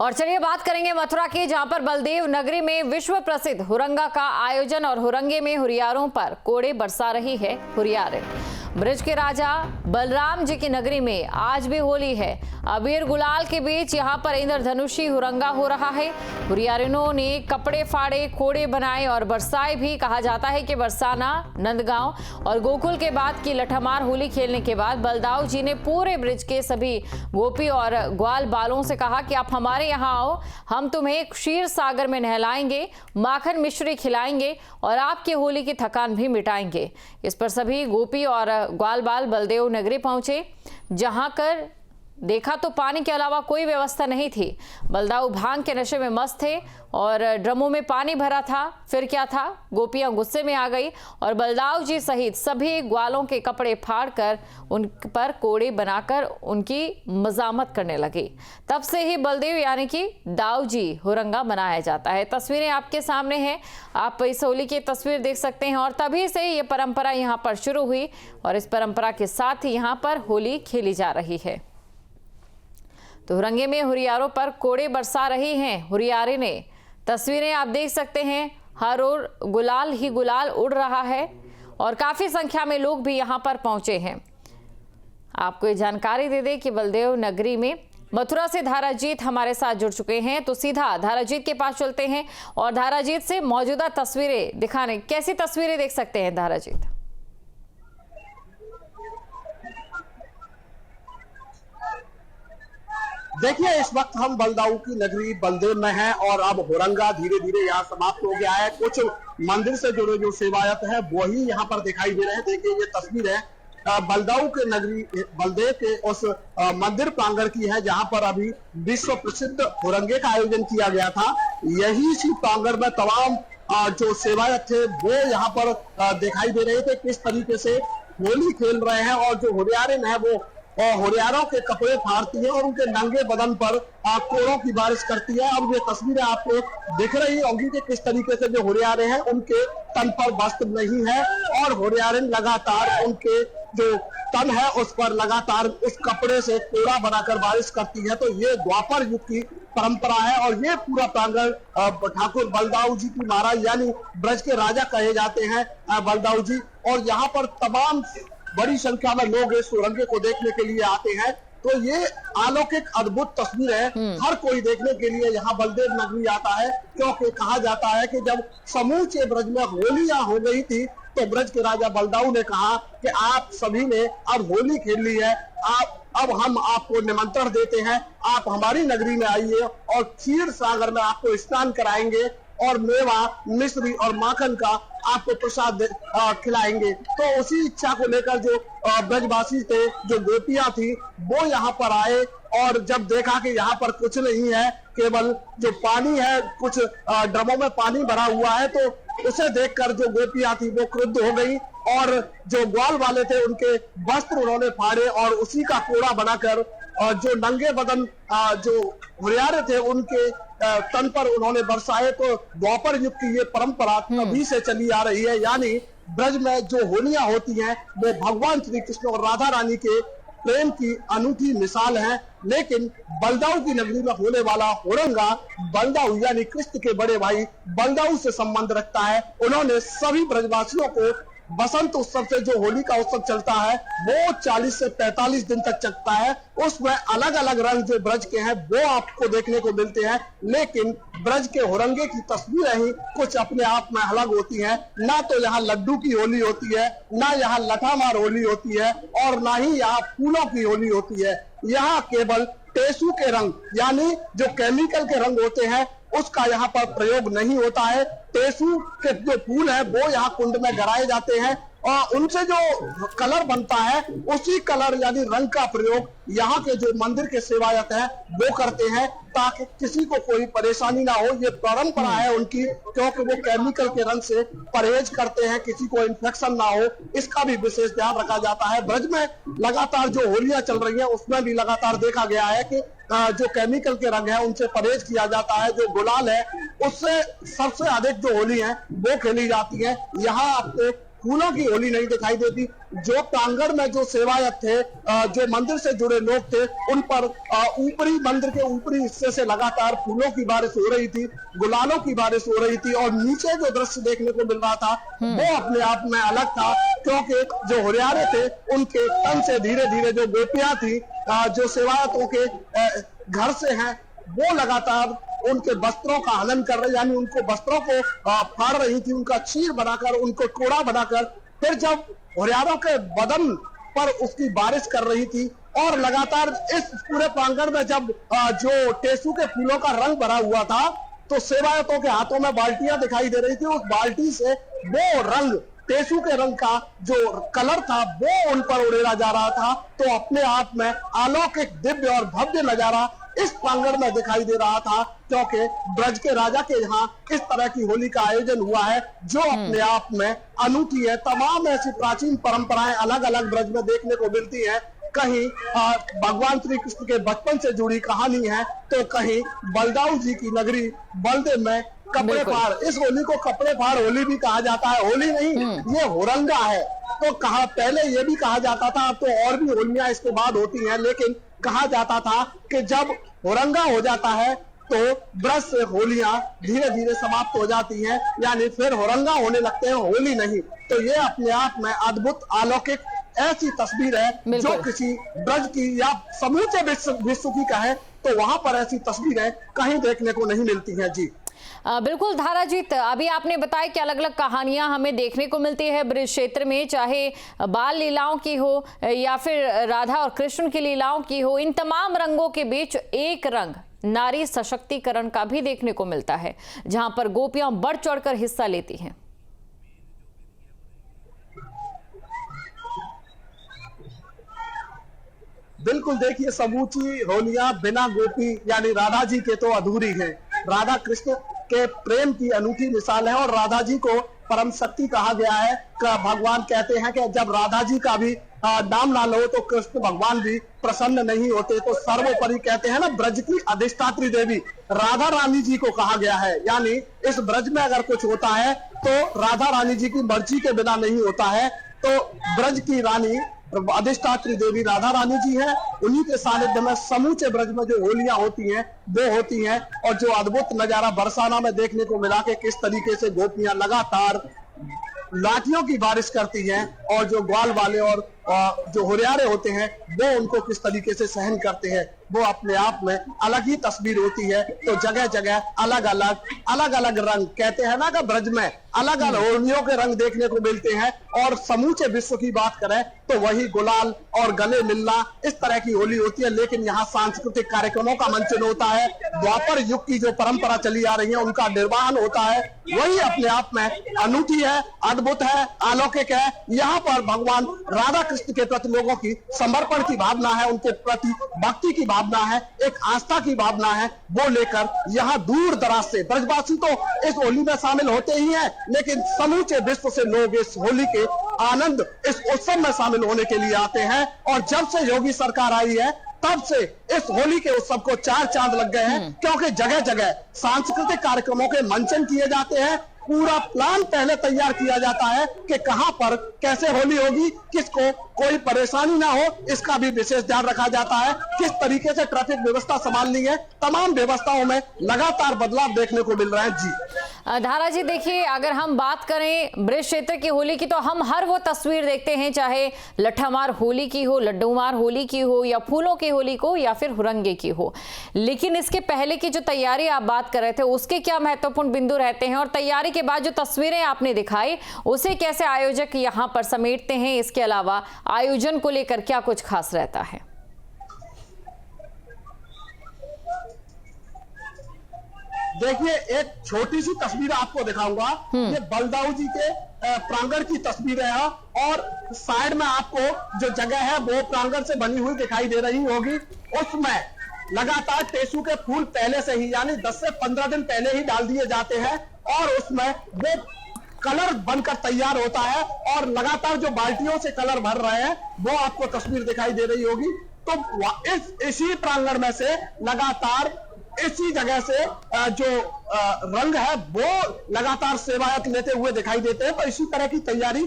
और चलिए बात करेंगे मथुरा की, जहां पर बलदेव नगरी में विश्व प्रसिद्ध हुरंगा का आयोजन और हुरंगे में हुरियारों पर कोड़े बरसा रही है हुरियारें। ब्रज के राजा बलराम जी की नगरी में आज भी होली है। अबीर गुलाल के बीच यहां पर इंद्रधनुषी हुरंगा हो रहा है। हुरियारिनों ने कपड़े फाड़े, कोड़े बनाए और बरसाए भी। कहा जाता है कि बरसाना, नंदगांव और गोकुल के बाद की लठमार होली खेलने के बाद बलदाऊ जी ने पूरे ब्रज के सभी गोपी और ग्वाल बालों से कहा कि आप हमारे यहाँ आओ, हम तुम्हें क्षीर सागर में नहलाएंगे, माखन मिश्री खिलाएंगे और आपकी होली की थकान भी मिटाएंगे। इस पर सभी गोपी और ग्वाल बाल बलदेव नगरी पहुंचे, जहां कर देखा तो पानी के अलावा कोई व्यवस्था नहीं थी। बलदाऊ भांग के नशे में मस्त थे और ड्रमों में पानी भरा था। फिर क्या था, गोपियां गुस्से में आ गई और बलदाऊ जी सहित सभी ग्वालों के कपड़े फाड़कर उन पर कोड़े बनाकर उनकी मजामत करने लगी। तब से ही बलदेव यानी कि दाऊ जी हुरंगा मनाया जाता है। तस्वीरें आपके सामने हैं, आप इस होली की तस्वीर देख सकते हैं। और तभी से ये परंपरा यहाँ पर शुरू हुई और इस परंपरा के साथ ही यहाँ पर होली खेली जा रही है। तो हुरंगे में हुरियारों पर कोड़े बरसा रही हैं हुरियारे ने। तस्वीरें आप देख सकते हैं, हर ओर गुलाल ही गुलाल उड़ रहा है और काफी संख्या में लोग भी यहां पर पहुंचे हैं। आपको ये जानकारी दे दें कि बलदेव नगरी में मथुरा से धाराजीत हमारे साथ जुड़ चुके हैं, तो सीधा धाराजीत के पास चलते हैं और धाराजीत से मौजूदा तस्वीरें दिखाने। कैसी तस्वीरें देख सकते हैं धाराजीत? देखिए, इस वक्त हम बलदाऊ की नगरी बलदेव में हैं और अब हुरंगा धीरे धीरे यहाँ समाप्त हो गया है। कुछ मंदिर से जुड़े जो सेवायत है वही यहाँ पर दिखाई दे रहे हैं। देखिए, ये तस्वीर है बलदाऊ के नगरी बलदेव के उस मंदिर प्रांगण की है, जहाँ पर अभी विश्व प्रसिद्ध हुरंगे का आयोजन किया गया था। यही इसी प्रांगण में तमाम जो सेवायत थे वो यहाँ पर दिखाई दे रहे थे, किस तरीके से होली खेल रहे हैं। और जो हुरियारिन है वो हुरियारों के कपड़े फाड़ती है और उनके नंगे बदन पर कोड़ों की बारिश करती है। अब ये तस्वीरें आपको दिख रही होंगी कि किस तरीके से जो हुरियारे हैं उनके तन पर वस्त्र नहीं है और हुरियारिन लगातार उनके जो तन है उस पर लगातार उस कपड़े से कोड़ा बनाकर बारिश करती है। तो ये द्वापर युग की परंपरा है और ये पूरा प्रांगण ठाकुर बलदाऊ जी की महाराज यानी ब्रज के राजा कहे जाते हैं बलदाऊ जी। और यहाँ पर तमाम बड़ी संख्या में लोग इस हुरंगे को देखने के लिए आते हैं। तो ये अलौकिक अद्भुत तस्वीर है, हर कोई देखने के लिए यहाँ बलदेव नगरी आता है, क्योंकि कहा जाता है कि जब समूचे ब्रज में होलियां हो गई थी तो ब्रज के राजा बलदाऊ ने कहा कि आप सभी ने अब होली खेल ली है, अब हम आपको निमंत्रण देते हैं, आप हमारी नगरी में आइए और क्षीर सागर में आपको स्नान कराएंगे और मेवा, मिश्री और माखन का आपको प्रसाद खिलाएंगे। तो उसी इच्छा को लेकर जो ब्रजवासी थे, जो गोपियां थी, वो यहाँ पर आए और जब देखा कि यहाँ पर कुछ नहीं है, केवल जो पानी है, कुछ ड्रमों में पानी भरा हुआ है, तो उसे देखकर जो गोपियां थी वो क्रुद्ध हो गई और जो ग्वाल वाले थे उनके वस्त्र उन्होंने फाड़े और उसी का कोड़ा बनाकर जो नंगे बदन जो हुरियारे थे उनके तन पर उन्होंने बरसाए। तो द्वापर युग की ये परंपरा तभी से चली आ रही है, यानी ब्रज में जो होलियां होती हैं वो भगवान श्री कृष्ण और राधा रानी के प्रेम की अनूठी मिसाल है। लेकिन बलदाऊ की नगरी में होने वाला हुरंगा बलदाऊ यानी कृष्ण के बड़े भाई बलदाऊ से संबंध रखता है। उन्होंने सभी ब्रजवासियों को बसंत उत्सव से जो होली का उत्सव चलता है वो 40 से 45 दिन तक चलता है। उसमें अलग अलग रंग जो ब्रज के हैं वो आपको देखने को मिलते हैं, लेकिन ब्रज के हुरंगे की तस्वीरें ही कुछ अपने आप में अलग होती हैं। ना तो यहाँ लड्डू की होली होती है, ना यहाँ लठामार होली होती है और ना ही यहाँ फूलों की होली होती है। यहाँ केवल टेसू के रंग यानी जो केमिकल के रंग होते हैं उसका यहाँ पर प्रयोग नहीं होता है। टेसू के जो फूल है वो यहाँ कुंड में गड़ाए जाते हैं और उनसे जो कलर बनता है उसी कलर यानी रंग का प्रयोग यहाँ के जो मंदिर के सेवायत हैं वो करते हैं, ताकि किसी को कोई परेशानी ना हो। ये परंपरा है उनकी, क्योंकि वो केमिकल के रंग से परहेज करते हैं, किसी को इन्फेक्शन ना हो, इसका भी विशेष ध्यान रखा जाता है। ब्रज में लगातार जो होलियां चल रही हैं उसमें भी लगातार देखा गया है कि जो केमिकल के रंग है उनसे परहेज किया जाता है। जो गुलाल है उससे सबसे अधिक जो होली है वो खेली जाती है। यहाँ आपको फूलों की होली नहीं दिखाई देती। जो प्रांगण में जो सेवायत थे, जो मंदिर से जुड़े लोग थे, उन पर ऊपरी मंदिर के ऊपरी हिस्से से लगातार फूलों की बारिश हो रही थी, गुलालों की बारिश हो रही थी। और नीचे जो दृश्य देखने को मिल रहा था वो अपने आप में अलग था, क्योंकि जो हुरियारे थे उनके तन से धीरे धीरे जो गोपियां थी, जो सेवायतों के घर से हैं, वो लगातार उनके वस्त्रों का हनन कर रही, यानी उनको वस्त्रों को फाड़ रही थी, उनका चीर बनाकर, उनको टुकड़ा बनाकर। फिर जब हुरियारों के बदन पर उसकी बारिश कर रही थी और लगातार इस पूरे प्रांगण में जब जो टेसू के फूलों का रंग भरा हुआ था, तो सेवायतों के हाथों में बाल्टियां दिखाई दे रही थी। उस बाल्टी से वो रंग, टेसू के रंग का जो कलर था, वो उन पर उड़ेला जा रहा था। तो अपने आप में अलौकिक, दिव्य और भव्य नजारा इस प्रांगण में दिखाई दे रहा था, क्योंकि ब्रज के राजा के यहाँ इस तरह की होली का आयोजन हुआ है जो अपने आप में अनूठी है। तमाम ऐसी प्राचीन परंपराएं अलग अलग ब्रज में देखने को मिलती हैं। कहीं भगवान श्री कृष्ण के बचपन से जुड़ी कहानी है, तो कहीं बलदाऊ जी की नगरी बलदेव में कपड़े फाड़, इस होली को कपड़े फाड़ होली भी कहा जाता है। होली नहीं, ये हुरंगा है। तो कहा, पहले ये भी कहा जाता था, अब तो और भी होलियां इसके बाद होती हैं, लेकिन कहा जाता था कि जब हुरंगा हो जाता है तो ब्रज से होलियां धीरे धीरे समाप्त हो जाती हैं, यानी फिर हुरंगा होने लगते हैं, होली नहीं। तो ये अपने आप में अद्भुत, अलौकिक ऐसी तस्वीर है जो किसी ब्रज की या समूचे विश्व की कहे तो वहां पर ऐसी तस्वीरें कहीं देखने को नहीं मिलती हैं। जी बिल्कुल धाराजीत, अभी आपने बताया कि अलग अलग कहानियां हमें देखने को मिलती है ब्रज क्षेत्र में, चाहे बाल लीलाओं की हो या फिर राधा और कृष्ण की लीलाओं की हो। इन तमाम रंगों के बीच एक रंग नारी सशक्तिकरण का भी देखने को मिलता है, जहां पर गोपियां बढ़ चढ़कर हिस्सा लेती हैं। बिल्कुल, देखिए, समूची होलियां बिना गोपी यानी राधा जी के तो अधूरी है। राधा कृष्ण के प्रेम की अनूठी मिसाल है और राधा जी को परम शक्ति कहा गया है। भगवान कहते हैं कि जब राधा जी का भी नाम ना लो तो कृष्ण भगवान भी प्रसन्न नहीं होते। तो सर्वोपरि कहते हैं ना, ब्रज की अधिष्ठात्री देवी राधा रानी जी को कहा गया है, यानी इस ब्रज में अगर कुछ होता है तो राधा रानी जी की मर्जी के बिना नहीं होता है। तो ब्रज की रानी अधिष्ठात्री देवी राधा रानी जी हैं, उन्हीं के सानिध्य में समूचे ब्रज में जो होलियां होती हैं वो होती हैं। और जो अद्भुत नजारा बरसाना में देखने को मिला कि किस तरीके से गोपियां लगातार लाठियों की बारिश करती हैं और जो ग्वाल वाले और जो हुरियारे होते हैं वो उनको किस तरीके से सहन करते हैं, वो अपने आप में अलग ही तस्वीर होती है। तो जगह जगह अलग अलग रंग, कहते हैं ना कि ब्रज में अलग अलग होलियों के रंग देखने को मिलते हैं। और समूचे विश्व की बात करें तो वही गुलाल और गले मिलना, इस तरह की होली होती है। लेकिन यहाँ सांस्कृतिक कार्यक्रमों का मंचन होता है, द्वापर युग की जो परंपरा चली आ रही है उनका निर्वहन होता है, वही अपने आप में अनूठी है, अद्भुत है, अलौकिक है। यहाँ पर भगवान राधा कृष्ण के प्रति लोगों की समर्पण की भावना है, उनके प्रति भक्ति की भावना है, एक आस्था की भावना है, वो लेकर यहाँ दूर दराज से ब्रजवासी तो इस होली में शामिल होते ही हैं, लेकिन समूचे विश्व से लोग इस होली के आनंद, इस उत्सव में शामिल होने के लिए आते हैं। और जब से योगी सरकार आई है तब से इस होली के उत्सव को 4 चांद लग गए हैं, क्योंकि जगह जगह सांस्कृतिक कार्यक्रमों के मंचन किए जाते हैं। पूरा प्लान पहले तैयार किया जाता है कि कहां पर कैसे होली होगी, किसको कोई परेशानी ना हो, इसका भी विशेष ध्यान रखा जाता है। किस तरीके से ट्रैफिक व्यवस्था संभालनी है, तमाम व्यवस्थाओं में लगातार बदलाव देखने को मिल रहा है। जी धारा जी, देखिए, अगर हम बात करें ब्रज क्षेत्र की होली की तो हम हर वो तस्वीर देखते हैं, चाहे लट्ठामार होली की हो, लड्डूमार होली की हो, या फूलों की होली को, या फिर हुरंगे की हो। लेकिन इसके पहले की जो तैयारी आप बात कर रहे थे उसके क्या महत्वपूर्ण बिंदु रहते हैं, और तैयारी के बाद जो तस्वीरें आपने दिखाई उसे कैसे आयोजक यहाँ पर समेटते हैं? इसके अलावा आयोजन को लेकर क्या कुछ खास रहता है? देखिए, एक छोटी सी तस्वीर आपको दिखाऊंगा। ये बलदाऊ जी के प्रांगण की तस्वीर है और साइड में आपको जो जगह है वो प्रांगण से बनी हुई दिखाई दे रही होगी। उसमें लगातार टेसू के फूल पहले से ही, यानी 10 से 15 दिन पहले ही डाल दिए जाते हैं और उसमें वो कलर बनकर तैयार होता है और लगातार जो बाल्टियों से कलर भर रहे हैं वो आपको तस्वीर दिखाई दे रही होगी। तो इसी प्रांगण में से लगातार इसी जगह से जो रंग है वो लगातार सेवायत लेते हुए दिखाई देते हैं। तो इसी तरह की तैयारी